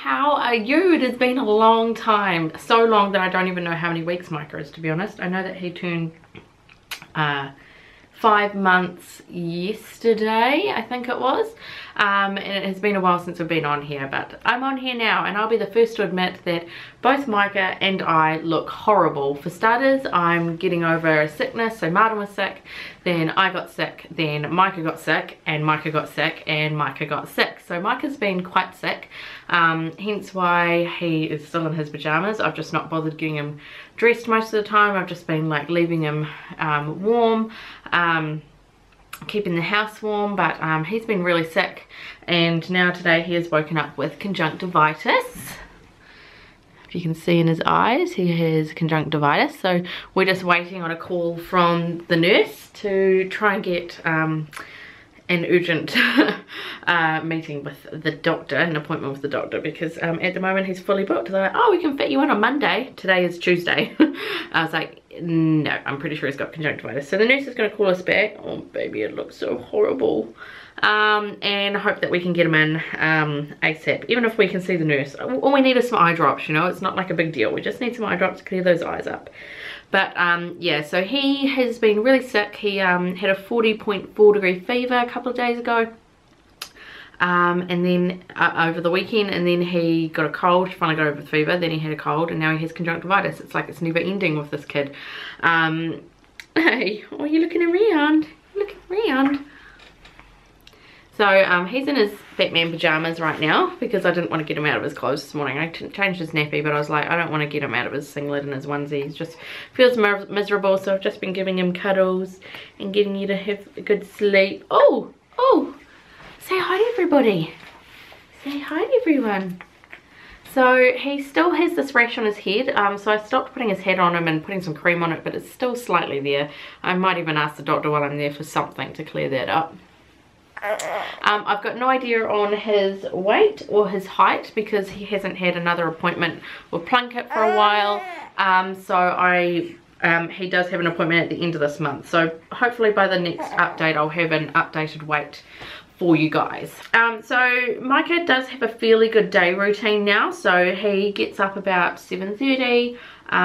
how are you? It has been a long time, so long that I don't even know how many weeks Micah is, to be honest. I know that he turned 5 months yesterday, I think it was, and it has been a while since we've been on here, but I'm on here now, and I'll be the first to admit that both Micah and I look horrible. For starters, I'm getting over a sickness. So Martin was sick, then I got sick, then Micah got sick, and Micah got sick, and Micah got sick. So Micah's been quite sick, hence why he is still in his pajamas. I've just not bothered getting him dressed most of the time. I've just been like leaving him warm, keeping the house warm, but he's been really sick, and now today he has woken up with conjunctivitis. If you can see in his eyes, he has conjunctivitis, so we're just waiting on a call from the nurse to try and get an urgent meeting with the doctor, an appointment with the doctor, because at the moment he's fully booked. They're like, oh, we can fit you in on Monday. Today is Tuesday. I was like, no, I'm pretty sure he's got conjunctivitis. So the nurse is going to call us back. Oh baby, it looks so horrible. And hope that we can get him in ASAP, even if we can see the nurse. All we need is some eye drops, you know. It's not like a big deal. We just need some eye drops to clear those eyes up. But yeah, so he has been really sick. He had a 40.4 degree fever a couple of days ago, and then over the weekend, and then he got a cold. Finally got over the fever, then he had a cold, and now he has conjunctivitis. It's like it's never ending with this kid. Hey, oh, you're looking around. You're looking around. So he's in his Batman pajamas right now because I didn't want to get him out of his clothes this morning. I changed his nappy, but I was like, I don't want to get him out of his singlet and his onesie. He just feels miserable, so I've just been giving him cuddles and getting you to have a good sleep. Oh, oh, say hi to everybody. Say hi to everyone. So he still has this rash on his head, so I stopped putting his hat on him and putting some cream on it, but it's still slightly there. I might even ask the doctor while I'm there for something to clear that up. I've got no idea on his weight or his height because he hasn't had another appointment with Pancakes for a while. He does have an appointment at the end of this month. So hopefully by the next update I'll have an updated weight for you guys. So Micah does have a fairly good day routine now. So he gets up about 7:30.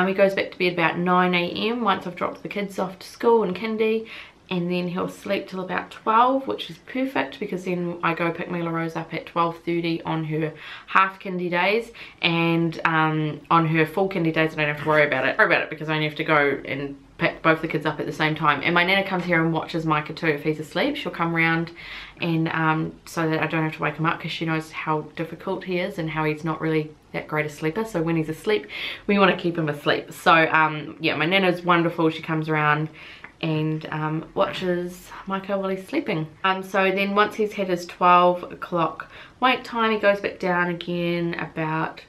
He goes back to bed about 9 AM once I've dropped the kids off to school and kindy. And then he'll sleep till about 12, which is perfect because then I go pick Mila Rose up at 12:30 on her half kindy days, and on her full kindy days I don't have to worry about it because I only have to go and pick both the kids up at the same time. And my nana comes here and watches Micah too. If he's asleep, she'll come round, and so that I don't have to wake him up because she knows how difficult he is and how he's not really that great a sleeper. So when he's asleep, we want to keep him asleep. So yeah, my nana's wonderful. She comes around and watches Micah while he's sleeping. So then once he's had his 12 o'clock wake time, he goes back down again about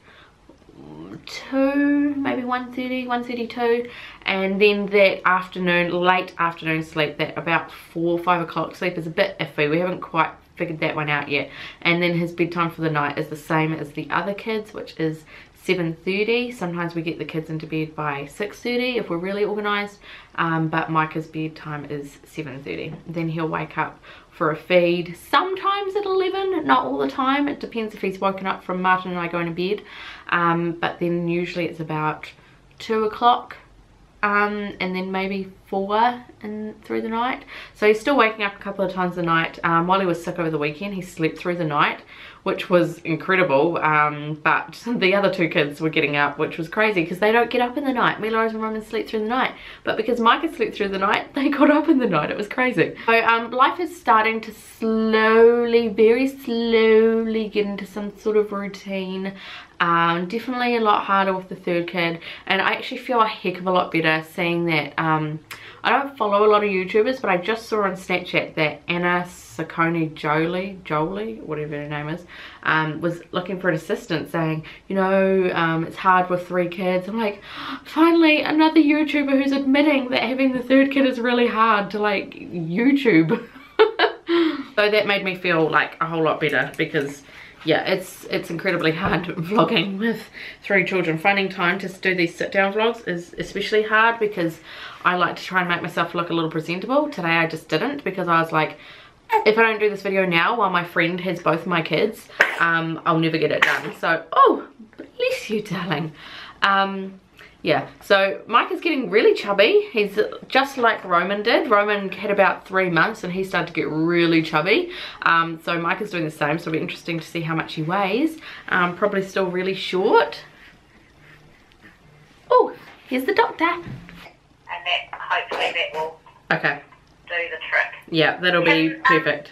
2, maybe 1:30, 1:32, and then that afternoon, late afternoon sleep, that about 4 or 5 o'clock sleep is a bit iffy. We haven't quite figured that one out yet. And then his bedtime for the night is the same as the other kids, which is 7:30. Sometimes we get the kids into bed by 6:30 if we're really organised, but Micah's bedtime is 7:30. Then he'll wake up for a feed, sometimes at 11, not all the time. It depends if he's woken up from Martin and I going to bed, but then usually it's about 2 o'clock, and then maybe 4 through the night. So he's still waking up a couple of times a night. While he was sick over the weekend, he slept through the night, which was incredible, but the other 2 kids were getting up, which was crazy because they don't get up in the night. Mila, Rose and Roman sleep through the night, but because Micah slept through the night, they got up in the night. It was crazy. So life is starting to slowly, very slowly get into some sort of routine. Definitely a lot harder with the 3rd kid, and I actually feel a heck of a lot better seeing that. I don't follow a lot of YouTubers, but I just saw on Snapchat that Anna Saccone Jolie, whatever her name is, was looking for an assistant, saying, you know, it's hard with 3 kids. I'm like, finally another YouTuber who's admitting that having the 3rd kid is really hard to like YouTube. So that made me feel like a whole lot better because yeah, it's incredibly hard vlogging with 3 children. Finding time to do these sit down vlogs is especially hard because I like to try and make myself look a little presentable. Today I just didn't because I was like, if I don't do this video now while my friend has both my kids, I'll never get it done. So, oh, bless you, darling. Yeah, so Mike is getting really chubby. He's just like Roman did. Roman had about 3 months and he started to get really chubby. So Mike is doing the same, so it'll be interesting to see how much he weighs. Probably still really short. Oh, here's the doctor. And that, hopefully that will do the trick. Yeah, that'll be perfect.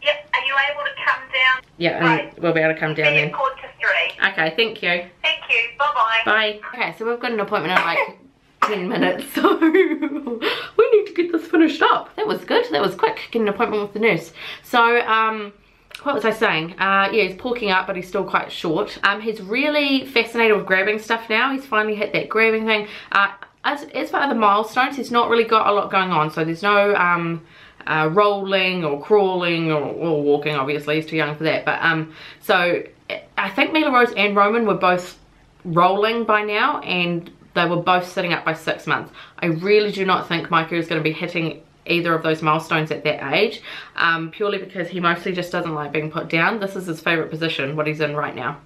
Yep, are you able to come down? Yeah, and we'll be able to come down then. 3:45. Okay, thank you. Thank you, bye-bye. Bye. Okay, so we've got an appointment in like 10 minutes, so we need to get this finished up. That was good, that was quick, getting an appointment with the nurse. So, what was I saying? Yeah, he's porking up, but he's still quite short. He's really fascinated with grabbing stuff now. He's finally hit that grabbing thing. As for other milestones, he's not really got a lot going on. So there's no rolling or crawling or walking, obviously. He's too young for that. But so I think Mila Rose and Roman were both rolling by now, and they were both sitting up by 6 months. I really do not think Micah is going to be hitting either of those milestones at that age, purely because he mostly just doesn't like being put down. This is his favorite position, what he's in right now.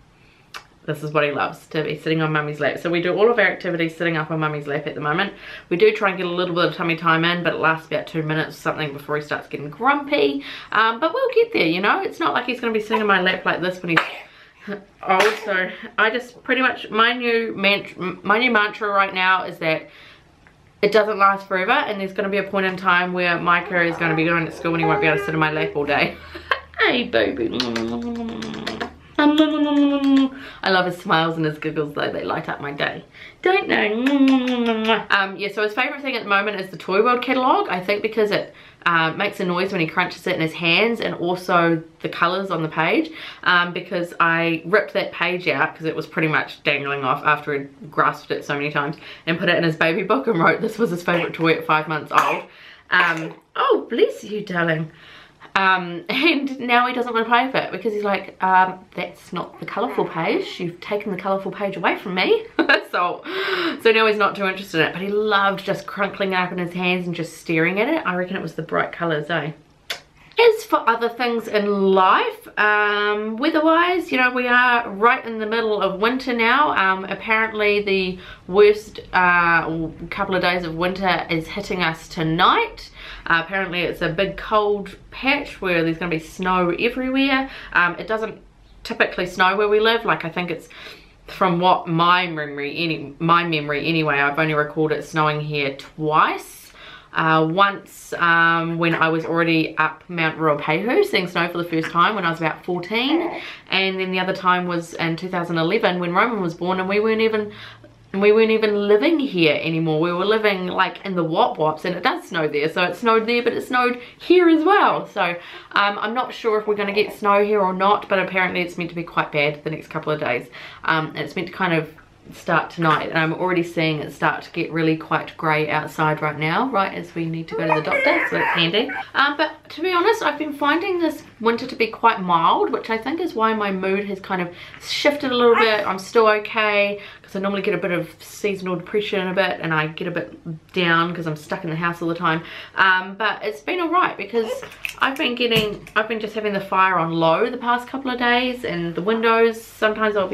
This is what he loves, to be sitting on mummy's lap. So we do all of our activities sitting up on mummy's lap at the moment. We do try and get a little bit of tummy time in, but it lasts about 2 minutes or something before he starts getting grumpy. But we'll get there, you know. It's not like he's going to be sitting on my lap like this when he's old. So I just pretty much, my new mantra right now is that it doesn't last forever, and there's going to be a point in time where Micah is going to be going to school and he won't be able to sit on my lap all day. Hey baby. I love his smiles and his giggles though, they light up my day, don't they? Yeah, so his favourite thing at the moment is the Toy World catalogue. I think because it makes a noise when he crunches it in his hands, and also the colours on the page, because I ripped that page out because it was pretty much dangling off after he'd grasped it so many times, and put it in his baby book and wrote this was his favourite toy at 5 months old. Oh bless you, darling. And now he doesn't want to play with it because he's like, that's not the colourful page, you've taken the colourful page away from me. so now he's not too interested in it, but he loved just crunkling it up in his hands and just staring at it. I reckon it was the bright colours, eh? As for other things in life, weather-wise, you know, we are right in the middle of winter now. Apparently the worst couple of days of winter is hitting us tonight. Apparently it's a big cold patch where there's going to be snow everywhere. It doesn't typically snow where we live. Like, I think it's, from what my memory anyway, I've only recorded it snowing here twice. Once when I was already up Mount Ruapehu seeing snow for the first time when I was about 14, and then the other time was in 2011 when Roman was born, and we weren't even living here anymore. We were living like in the Wop-Wops, and it does snow there, so it snowed there, but it snowed here as well. So I'm not sure if we're going to get snow here or not, but apparently it's meant to be quite bad the next couple of days. It's meant to kind of start tonight, and I'm already seeing it start to get really quite grey outside right now, right as we need to go to the doctor, so that's handy. But to be honest, I've been finding this winter to be quite mild, which I think is why my mood has kind of shifted a little bit. I'm still okay because I normally get a bit of seasonal depression a bit, and I get a bit down because I'm stuck in the house all the time. But it's been alright because I've been just having the fire on low the past couple of days, and the windows, sometimes I'll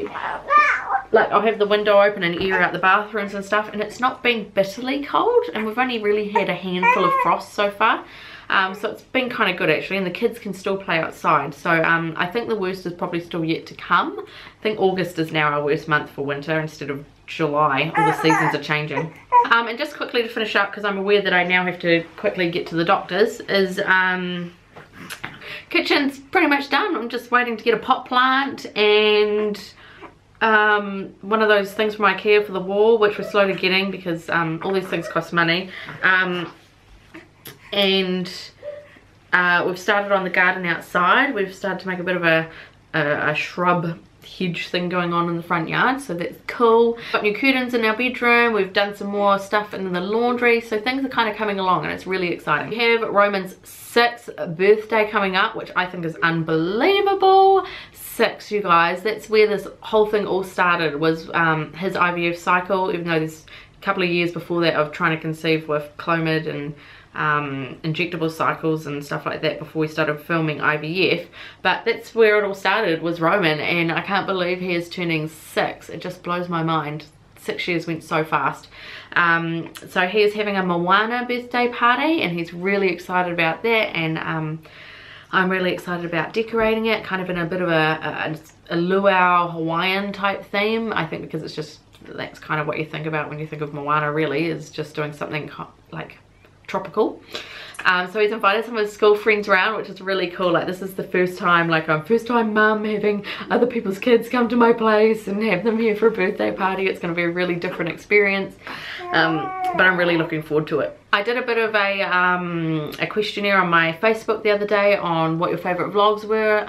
have the window open and air out the bathrooms and stuff, and it's not been bitterly cold, and we've only really had a handful of frost so far. So it's been kind of good actually, and the kids can still play outside. So I think the worst is probably still yet to come. I think August is now our worst month for winter instead of July. All the seasons are changing. And just quickly to finish up, because I'm aware that I now have to quickly get to the doctors, is kitchen's pretty much done. I'm just waiting to get a pot plant and one of those things from IKEA for the wall, which we're slowly getting because all these things cost money. And we've started on the garden outside. We've started to make a bit of a shrub hedge thing going on in the front yard, so that's cool. Got new curtains in our bedroom. We've done some more stuff in the laundry, so things are kind of coming along, and it's really exciting. We have Roman's 6th birthday coming up, which I think is unbelievable. 6, you guys. That's where this whole thing all started, was his IVF cycle, even though there's a couple of years before that of trying to conceive with Clomid and injectable cycles and stuff like that before we started filming IVF, but that's where it all started, was Roman, and I can't believe he is turning 6. It just blows my mind. 6 years went so fast. So he is having a Moana birthday party, and he's really excited about that, and I'm really excited about decorating it, kind of in a bit of a luau Hawaiian type theme. I think because it's just, that's kind of what you think about when you think of Moana, really, is just doing something like tropical. So he's invited some of his school friends around, which is really cool. Like, this is the first time, like, I'm first time mum having other people's kids come to my place and have them here for a birthday party. It's going to be a really different experience, but I'm really looking forward to it. I did a bit of a questionnaire on my Facebook the other day on what your favourite vlogs were,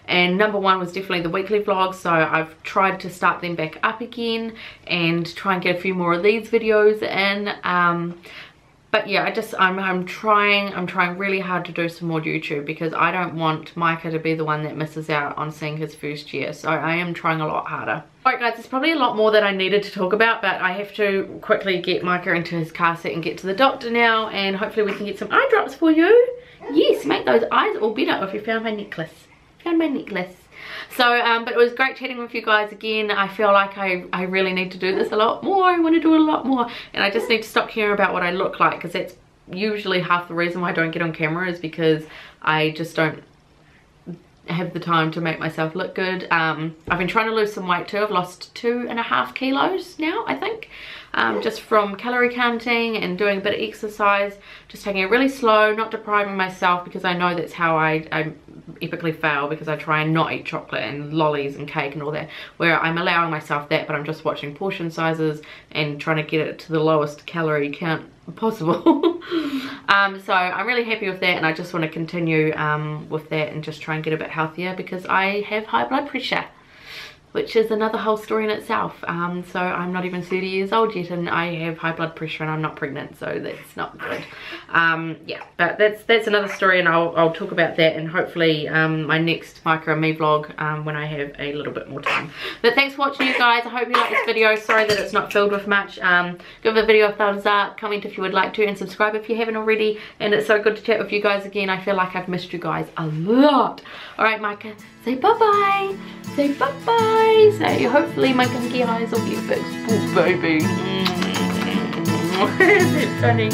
and number 1 was definitely the weekly vlogs, so I've tried to start them back up again and try and get a few more of these videos in. But yeah, I'm trying really hard to do some more YouTube, because I don't want Micah to be the one that misses out on seeing his first year. So I am trying a lot harder. Alright guys, there's probably a lot more that I needed to talk about, but I have to quickly get Micah into his car seat and get to the doctor now, and hopefully we can get some eye drops for you. Yes, make those eyes all better. If you found my necklace. So, but it was great chatting with you guys again. I feel like I really need to do this a lot more. I want to do it a lot more, and I just need to stop caring about what I look like, because that's usually half the reason why I don't get on camera, is because I just don't have the time to make myself look good. I've been trying to lose some weight too. I've lost 2.5 kilos now, I think, just from calorie counting and doing a bit of exercise, just taking it really slow, not depriving myself, because I know that's how I epically fail, because I try and not eat chocolate and lollies and cake and all that, where I'm allowing myself that, but I'm just watching portion sizes and trying to get it to the lowest calorie count possible. So I'm really happy with that, and I just want to continue with that and just try and get a bit healthier, because I have high blood pressure, which is another whole story in itself. So I'm not even 30 years old yet, and I have high blood pressure, and I'm not pregnant, so that's not good. Yeah, but that's another story, and I'll talk about that, and hopefully my next Micah and Me vlog when I have a little bit more time. But thanks for watching, you guys. I hope you like this video. Sorry that it's not filled with much. Give the video a thumbs up, comment if you would like to, and subscribe if you haven't already. And it's so good to chat with you guys again. I feel like I've missed you guys a lot. Alright, Micah, say bye-bye. Say bye-bye. Say hopefully my gunky eyes will get fixed. Oh, baby. Is it funny?